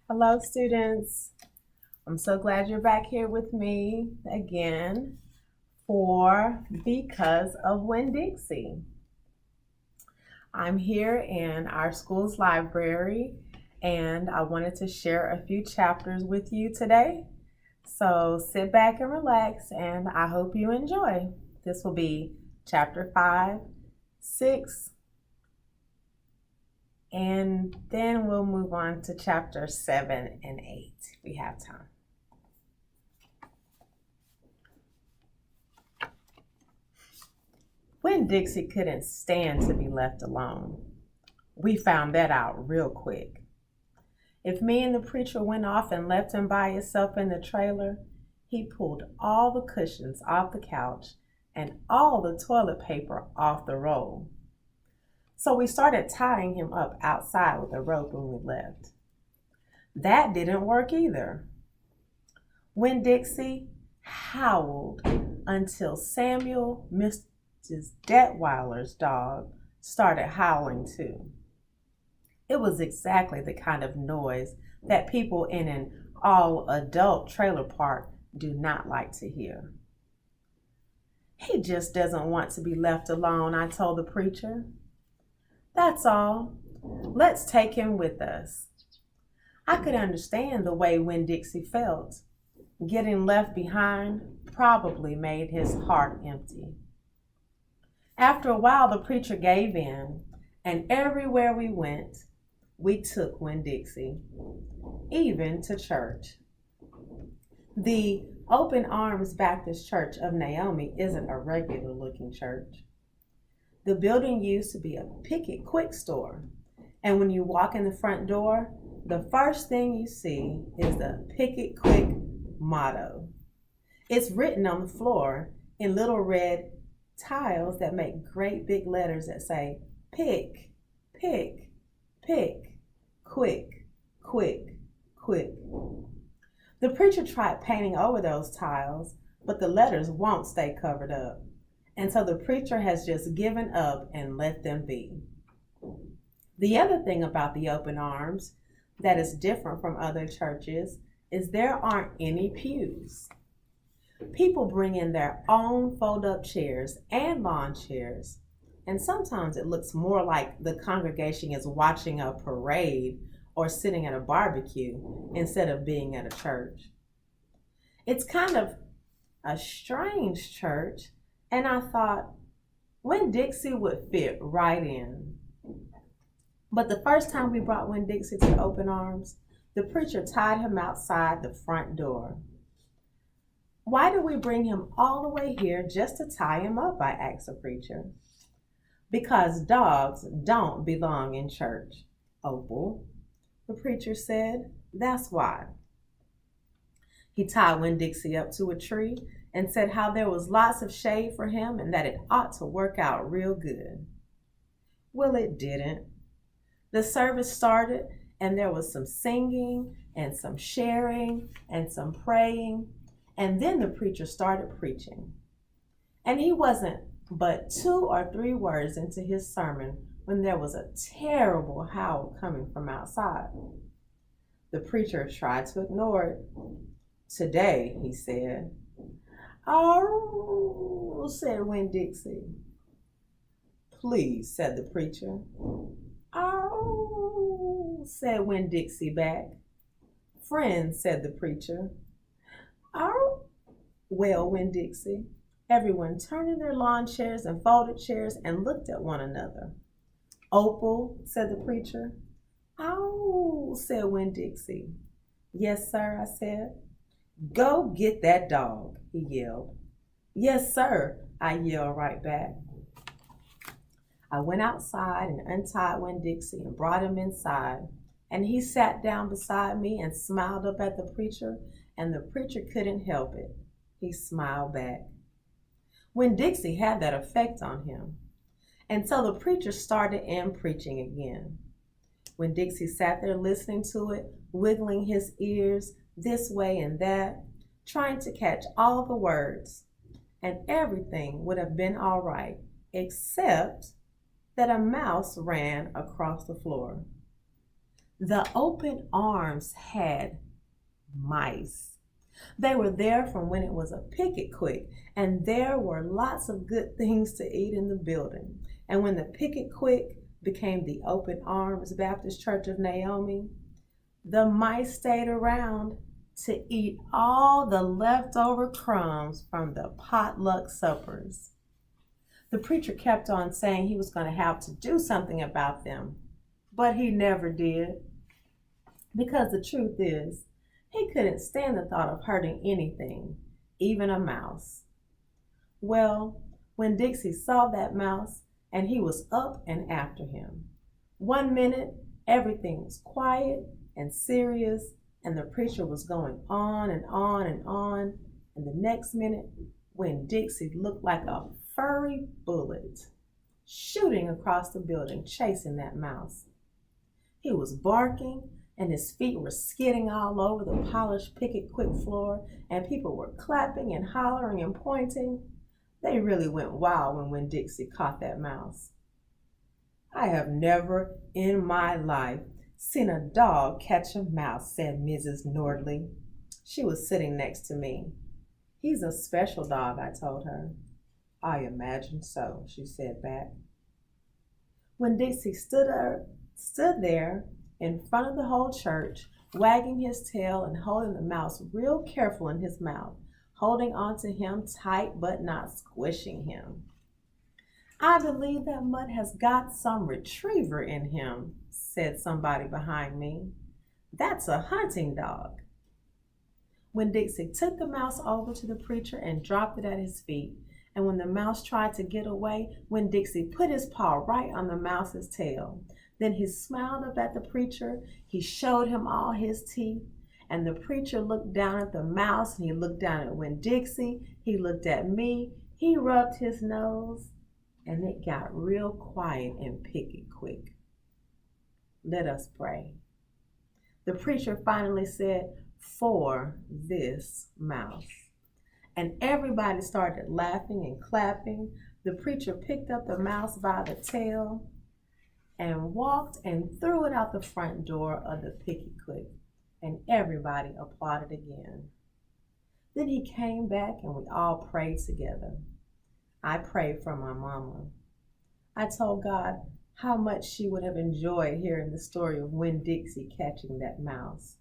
Hello, students. I'm so glad you're back here with me again for Because of Winn Dixie. I'm here in our school's library and I wanted to share a few chapters with you today. So sit back and relax, and I hope you enjoy. This will be Chapter 5, 6, and then we'll move on to Chapter 7 and 8 if we have time. Winn Dixie couldn't stand to be left alone. We found that out real quick. If me and the preacher went off and left him by himself in the trailer, he pulled all the cushions off the couch and all the toilet paper off the roll. So we started tying him up outside with a rope when we left. That didn't work either. Winn Dixie howled until Samuel, Mrs. Detweiler's dog, started howling too. It was exactly the kind of noise that people in an all-adult trailer park do not like to hear. He just doesn't want to be left alone, I told the preacher. That's all. Let's take him with us. I could understand the way Winn Dixie felt. Getting left behind probably made his heart empty. After a while, the preacher gave in, and everywhere we went, we took Winn Dixie, even to church. The Open Arms Baptist Church of Naomi isn't a regular looking church. The building used to be a Picket Quick store, and when you walk in the front door, the first thing you see is the Picket Quick motto. It's written on the floor in little red tiles that make great big letters that say, pick, pick, pick, quick, quick, quick. The preacher tried painting over those tiles, but the letters won't stay covered up. And so the preacher has just given up and let them be. The other thing about the Open Arms that is different from other churches is there aren't any pews. People bring in their own fold-up chairs and lawn chairs, and sometimes it looks more like the congregation is watching a parade or sitting at a barbecue instead of being at a church. It's kind of a strange church, and I thought Winn Dixie would fit right in. But the first time we brought Winn Dixie to the Open Arms, the preacher tied him outside the front door. Why did we bring him all the way here just to tie him up? I asked the preacher. Because dogs don't belong in church, Opal, the preacher said. That's why. He tied Winn Dixie up to a tree and said how there was lots of shade for him and that it ought to work out real good. Well, it didn't. The service started and there was some singing and some sharing and some praying, and then the preacher started preaching. And he wasn't but 2 or 3 words into his sermon when there was a terrible howl coming from outside. The preacher tried to ignore it. Today, he said. Oh, said Winn Dixie. Please, said the preacher. Oh, said Winn Dixie back. Friends, said the preacher. Oh, well, Winn Dixie. Everyone turned in their lawn chairs and folded chairs and looked at one another. Opal, said the preacher. Oh, said Winn Dixie. Yes, sir, I said. Go get that dog, he yelled. Yes, sir, I yelled right back. I went outside and untied Winn Dixie and brought him inside, and he sat down beside me and smiled up at the preacher, and the preacher couldn't help it. He smiled back. Winn Dixie had that effect on him, and so the preacher started in preaching again. Winn Dixie sat there listening to it, wiggling his ears this way and that, trying to catch all the words, and everything would have been all right, except that a mouse ran across the floor. The open arms had mice. They were there from when it was a picket quick, and there were lots of good things to eat in the building. And when the picket quick became the Open Arms Baptist Church of Naomi, the mice stayed around to eat all the leftover crumbs from the potluck suppers. The preacher kept on saying he was going to have to do something about them, but he never did. Because the truth is, he couldn't stand the thought of hurting anything, even a mouse. Well, when Dixie saw that mouse, and he was up and after him. One minute, everything was quiet and serious, and the preacher was going on and on and on, and the next minute, when Dixie looked like a furry bullet, shooting across the building, chasing that mouse. He was barking, and his feet were skidding all over the polished picket quick floor, and people were clapping and hollering and pointing. They really went wild when Dixie caught that mouse. I have never in my life seen a dog catch a mouse, said Mrs. Nordley. She was sitting next to me. He's a special dog, I told her. I imagine so, she said back. When Dixie stood there in front of the whole church, wagging his tail and holding the mouse real careful in his mouth, holding on to him tight but not squishing him. I believe that Mutt has got some retriever in him, said somebody behind me. That's a hunting dog. When Dixie took the mouse over to the preacher and dropped it at his feet, and when the mouse tried to get away, when Dixie put his paw right on the mouse's tail, then he smiled up at the preacher, he showed him all his teeth, and the preacher looked down at the mouse, and he looked down at Winn-Dixie, he looked at me, he rubbed his nose, and it got real quiet and picket quick. Let us pray. The preacher finally said, for this mouse. And everybody started laughing and clapping. The preacher picked up the mouse by the tail and walked and threw it out the front door of the picket quick, and everybody applauded again. Then he came back and we all prayed together. I prayed for my mama. I told God how much she would have enjoyed hearing the story of Winn-Dixie catching that mouse.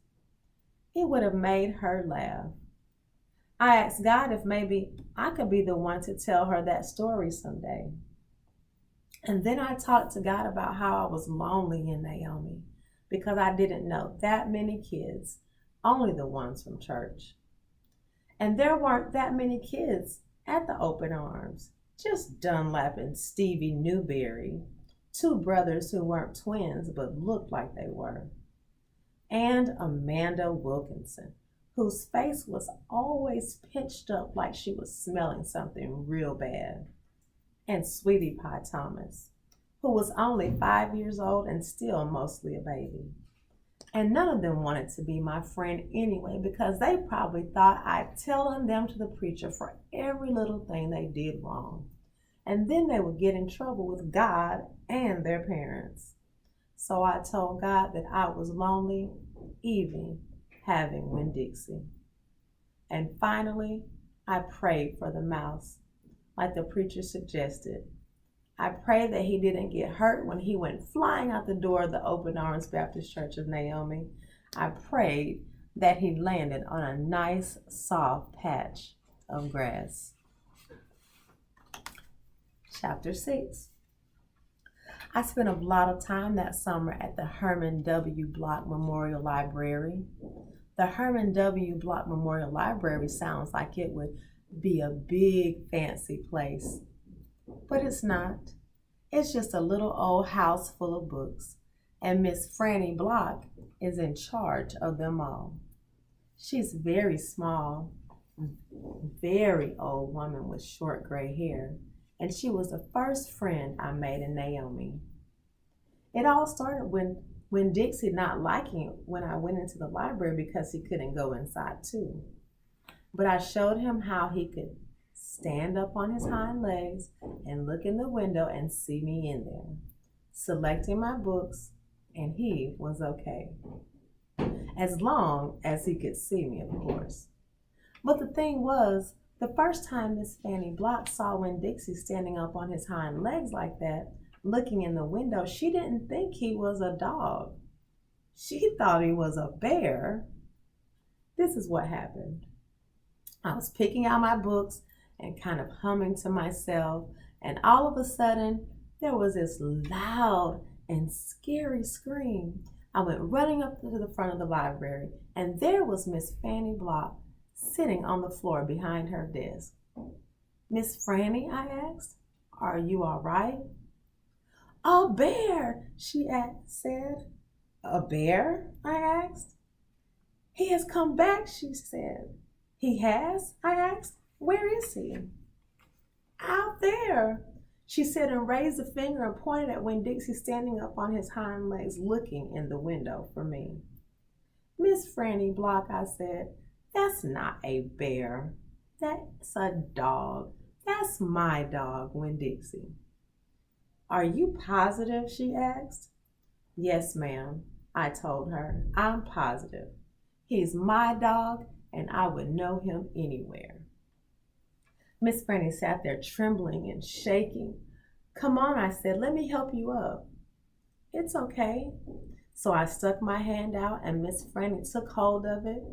It would have made her laugh. I asked God if maybe I could be the one to tell her that story someday. And then I talked to God about how I was lonely in Naomi because I didn't know that many kids, only the ones from church. And there weren't that many kids at the Open Arms, just Dunlap and Stevie Newberry, two brothers who weren't twins but looked like they were, and Amanda Wilkinson, whose face was always pinched up like she was smelling something real bad, and Sweetie Pie Thomas, who was only 5 years old and still mostly a baby. And none of them wanted to be my friend anyway because they probably thought I'd tell on them to the preacher for every little thing they did wrong. And then they would get in trouble with God and their parents. So I told God that I was lonely, even having Winn-Dixie. And finally, I prayed for the mouse, like the preacher suggested. I prayed that he didn't get hurt when he went flying out the door of the Open Arms Baptist Church of Naomi. I prayed that he landed on a nice, soft patch of grass. Chapter 6. I spent a lot of time that summer at the Herman W. Block Memorial Library. The Herman W. Block Memorial Library sounds like it would be a big, fancy place. But it's not. It's just a little old house full of books, and Miss Franny Block is in charge of them all. She's very small, very old woman with short gray hair, and she was the first friend I made in Naomi. It all started when Dixie not liking it when I went into the library because he couldn't go inside too. But I showed him how he could stand up on his hind legs and look in the window and see me in there, selecting my books and he was okay. As long as he could see me, of course. But the thing was, the first time Miss Fanny Block saw Winn Dixie standing up on his hind legs like that, looking in the window, she didn't think he was a dog. She thought he was a bear. This is what happened. I was picking out my books and kind of humming to myself, and all of a sudden, there was this loud and scary scream. I went running up to the front of the library, and there was Miss Fanny Block sitting on the floor behind her desk. "Miss Franny," I asked, "are you all right?" "A bear," she said. "A bear?" I asked. "He has come back," she said. "He has?" I asked. "Where is he?" "Out there," she said, and raised a finger and pointed at Winn Dixie standing up on his hind legs looking in the window for me. "Miss Franny Block," I said, "that's not a bear. That's a dog. That's my dog, Winn Dixie." "Are you positive?" she asked. "Yes, ma'am," I told her. "I'm positive. He's my dog, and I would know him anywhere." Miss Franny sat there trembling and shaking. "Come on," I said, "let me help you up." "It's okay." So I stuck my hand out, and Miss Franny took hold of it,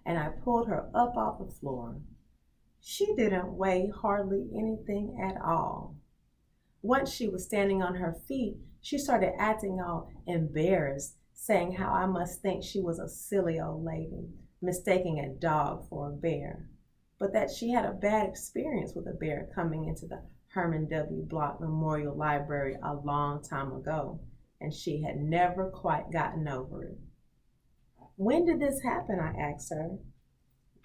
and I pulled her up off the floor. She didn't weigh hardly anything at all. Once she was standing on her feet, she started acting all embarrassed, saying how I must think she was a silly old lady, mistaking a dog for a bear, but that she had a bad experience with a bear coming into the Herman W. Block Memorial Library a long time ago, and she had never quite gotten over it. "When did this happen?" I asked her.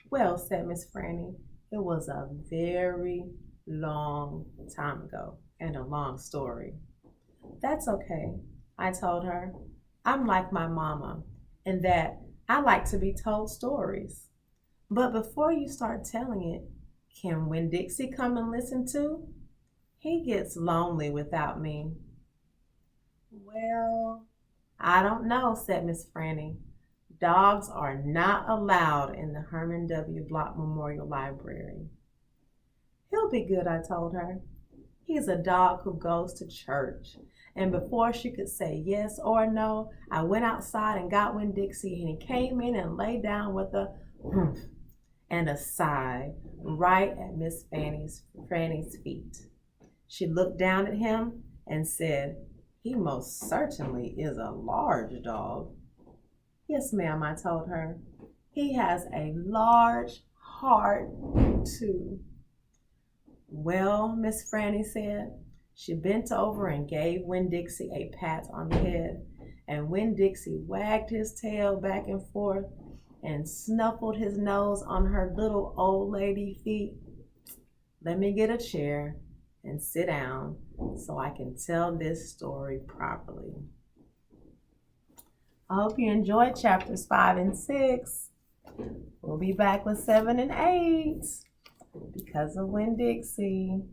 "Well," said Miss Franny, "it was a very long time ago, and a long story." "That's okay," I told her. "I'm like my mama, in that I like to be told stories. But before you start telling it, can Winn Dixie come and listen too? He gets lonely without me." "Well, I don't know," said Miss Franny. "Dogs are not allowed in the Herman W. Block Memorial Library." "He'll be good," I told her. "He's a dog who goes to church." And before she could say yes or no, I went outside and got Winn Dixie, and he came in and lay down with a humph and a sigh right at Miss Franny's feet. She looked down at him and said, "He most certainly is a large dog." "Yes, ma'am," I told her. "He has a large heart, too." "Well," Miss Franny said. She bent over and gave Winn Dixie a pat on the head, and Winn Dixie wagged his tail back and forth and snuffled his nose on her little old lady feet. Let me get a chair and sit down so I can tell this story properly. I hope you enjoyed chapters 5 and 6. We'll be back with 7 and 8 because of Winn Dixie.